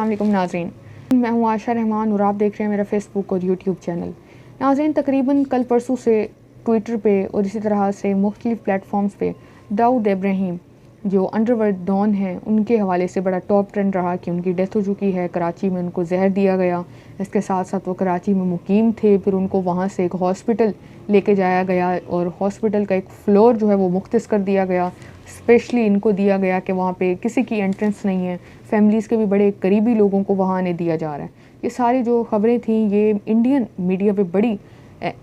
अस्सलाम वालेकुम नाज़रीन, मैं हूँ आशा रहमान और आप देख रहे हैं मेरा फेसबुक और यूट्यूब चैनल। नाज़रीन, तकरीबन कल परसों से ट्विटर पे और इसी तरह से मुख्तलिफ प्लेटफॉर्म्स पे दाऊद इब्राहिम जो अंडरवर्ल्ड डॉन हैं उनके हवाले से बड़ा टॉप ट्रेंड रहा कि उनकी डेथ हो चुकी है। कराची में उनको जहर दिया गया, इसके साथ साथ वो कराची में मुकीम थे, फिर उनको वहाँ से एक हॉस्पिटल लेके जाया गया और हॉस्पिटल का एक फ्लोर जो है वो मुख्तस कर दिया गया। स्पेशली इनको दिया गया कि वहाँ पे किसी की एंट्रेंस नहीं है, फैमिलीज़ के भी बड़े करीबी लोगों को वहाँ आने दिया जा रहा है। ये सारी जो खबरें थी ये इंडियन मीडिया पे बड़ी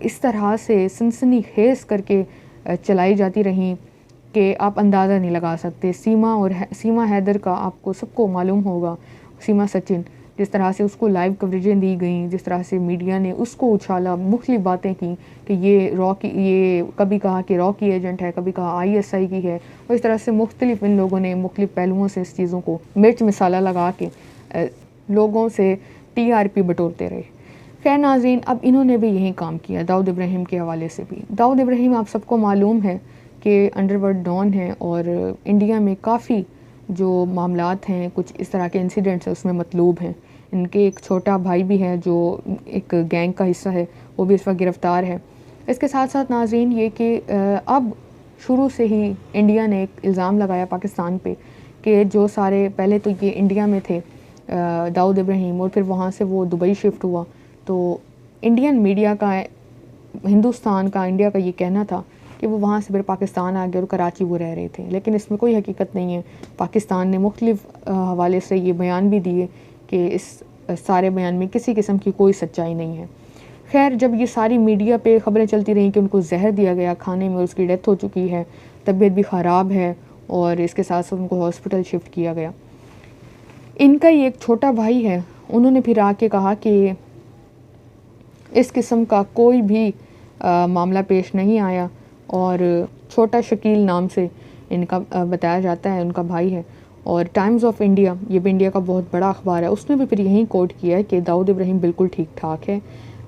इस तरह से सनसनीखेज़ करके चलाई जाती रहीं कि आप अंदाज़ा नहीं लगा सकते। सीमा हैदर का आपको सबको मालूम होगा, सीमा सचिन, जिस तरह से उसको लाइव कवरेजें दी गई, जिस तरह से मीडिया ने उसको उछाला, मुख्तलिफ बातें की कि ये कभी कहा कि रॉ की एजेंट है, कभी कहा ISI की है, और इस तरह से मुख्तलिफ इन लोगों ने मुख्तलिफ पहलुओं से इस चीज़ों को मिर्च मसाला लगा के लोगों से TRP बटोरते रहे। खैर नाज़रीन, अब इन्होंने भी यही काम किया दाऊद इब्राहिम के हवाले से भी। दाऊद इब्राहिम आप सबको मालूम है कि अंडरवर्ल्ड डॉन हैं और इंडिया में काफ़ी जो मामलात हैं, कुछ इस तरह के इंसिडेंट्स हैं उसमें मतलूब हैं। इनके एक छोटा भाई भी है जो एक गैंग का हिस्सा है, वो भी इस वक्त गिरफ़्तार है। इसके साथ साथ नाज़रीन ये कि अब शुरू से ही इंडिया ने एक इल्ज़ाम लगाया पाकिस्तान पे कि जो सारे पहले तो ये इंडिया में थे दाऊद इब्राहिम और फिर वहाँ से वो दुबई शिफ्ट हुआ, तो इंडियन मीडिया का, हिंदुस्तान का, इंडिया का ये कहना था कि वो वहाँ से फिर पाकिस्तान आ गए और कराची वो रह रहे थे, लेकिन इसमें कोई हकीकत नहीं है। पाकिस्तान ने मुख्तलिफ हवाले से ये बयान भी दिए कि इस सारे बयान में किसी किस्म की कोई सच्चाई नहीं है। खैर, जब ये सारी मीडिया पे ख़बरें चलती रहीं कि उनको जहर दिया गया खाने में और उसकी डेथ हो चुकी है, तबीयत भी ख़राब है और इसके साथ साथ उनको हॉस्पिटल शिफ्ट किया गया, इनका ही एक छोटा भाई है, उन्होंने फिर आके कहा कि इस किस्म का कोई भी मामला पेश नहीं आया और छोटा शकील नाम से इनका बताया जाता है, उनका भाई है। और टाइम्स ऑफ इंडिया, ये भी इंडिया का बहुत बड़ा अखबार है, उसने भी फिर यही कोट किया है कि दाऊद इब्राहिम बिल्कुल ठीक ठाक है।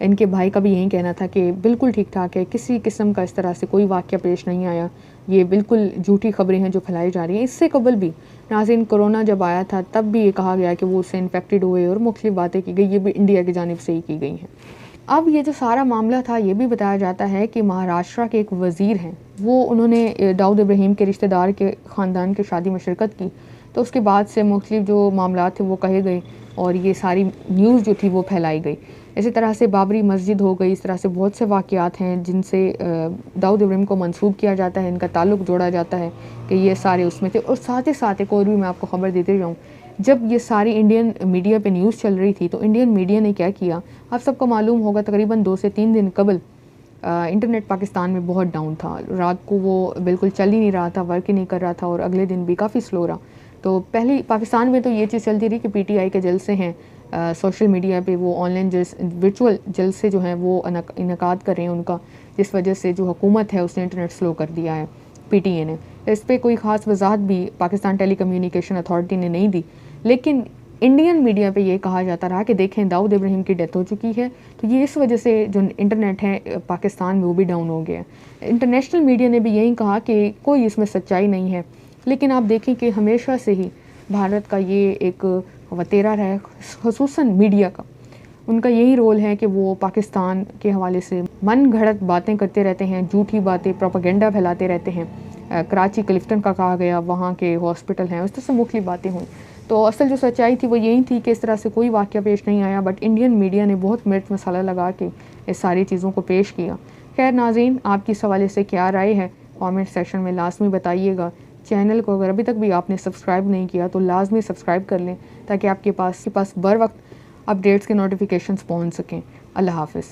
इनके भाई का भी यही कहना था कि बिल्कुल ठीक ठाक है, किसी किस्म का इस तरह से कोई वाक़या पेश नहीं आया, ये बिल्कुल झूठी खबरें हैं जो फैलाई जा रही हैं। इससे कबल भी नाज़रीन कोरोना जब आया था तब भी ये कहा गया कि वो उससे इन्फेक्टेड हुए और मुख्तलिफ बातें की गई, ये भी इंडिया की जानिब से ही की गई हैं। अब ये जो सारा मामला था ये भी बताया जाता है कि महाराष्ट्र के एक वज़ीर हैं, वो उन्होंने दाऊद इब्राहिम के रिश्तेदार के ख़ानदान की शादी में शिरकत की, तो उसके बाद से मुख्तलिफ जो मामला थे वो कहे गए और ये सारी न्यूज़ जो थी वो फैलाई गई। इसी तरह से बाबरी मस्जिद हो गई, इस तरह से बहुत से वाक़यात हैं जिनसे दाऊद इब्राहिम को मंसूब किया जाता है, इनका ताल्लुक़ जोड़ा जाता है कि ये सारे उसमें थे। और साथ ही साथ एक और भी मैं आपको ख़बर देते जाऊँ, जब ये सारी इंडियन मीडिया पे न्यूज़ चल रही थी तो इंडियन मीडिया ने क्या किया, आप सबको मालूम होगा, तकरीबन 2 से 3 दिन कबल इंटरनेट पाकिस्तान में बहुत डाउन था। रात को वो बिल्कुल चल ही नहीं रहा था, वर्क ही नहीं कर रहा था और अगले दिन भी काफ़ी स्लो रहा। तो पहले पाकिस्तान में तो ये चीज़ चलती रही कि PTI के जलसे हैं, सोशल मीडिया पे वो ऑनलाइन वर्चुअल जलसे जो हैं वो इनकाद कर रहे हैं उनका, जिस वजह से जो हुकूमत है उसने इंटरनेट स्लो कर दिया है, PTA ने। इस पर कोई ख़ास वजाहत भी पाकिस्तान टेली कम्युनिकेशन अथॉरिटी ने नहीं दी, लेकिन इंडियन मीडिया पे ये कहा जाता रहा कि देखें दाऊद इब्राहिम की डेथ हो चुकी है, तो ये इस वजह से जो इंटरनेट है पाकिस्तान में वो भी डाउन हो गया है। इंटरनेशनल मीडिया ने भी यही कहा कि कोई इसमें सच्चाई नहीं है, लेकिन आप देखें कि हमेशा से ही भारत का ये एक वतेरा रहा है, ख़ुसूसन मीडिया का, उनका यही रोल है कि वो पाकिस्तान के हवाले से मन घड़त बातें करते रहते हैं, झूठी बातें, प्रोपेगेंडा फैलाते रहते हैं। कराची क्लिफ्टन का कहा गया, वहाँ के हॉस्पिटल हैं, उस तरह से मुख्तलिफ बातें हुई। तो असल जो सच्चाई थी वो यही थी कि इस तरह से कोई वाक़या पेश नहीं आया, बट इंडियन मीडिया ने बहुत मिर्च मसाला लगा के इस सारी चीज़ों को पेश किया। खैर नाज़रीन, आपकी इस हवाले से क्या राय है कमेंट सेक्शन में लाजमी बताइएगा। चैनल को अगर अभी तक भी आपने सब्सक्राइब नहीं किया तो लाजमी सब्सक्राइब कर लें ताकि आपके पास बर वक्त अपडेट्स के नोटिफिकेशंस पहुंच सकें। अल्लाह हाफ़िज़।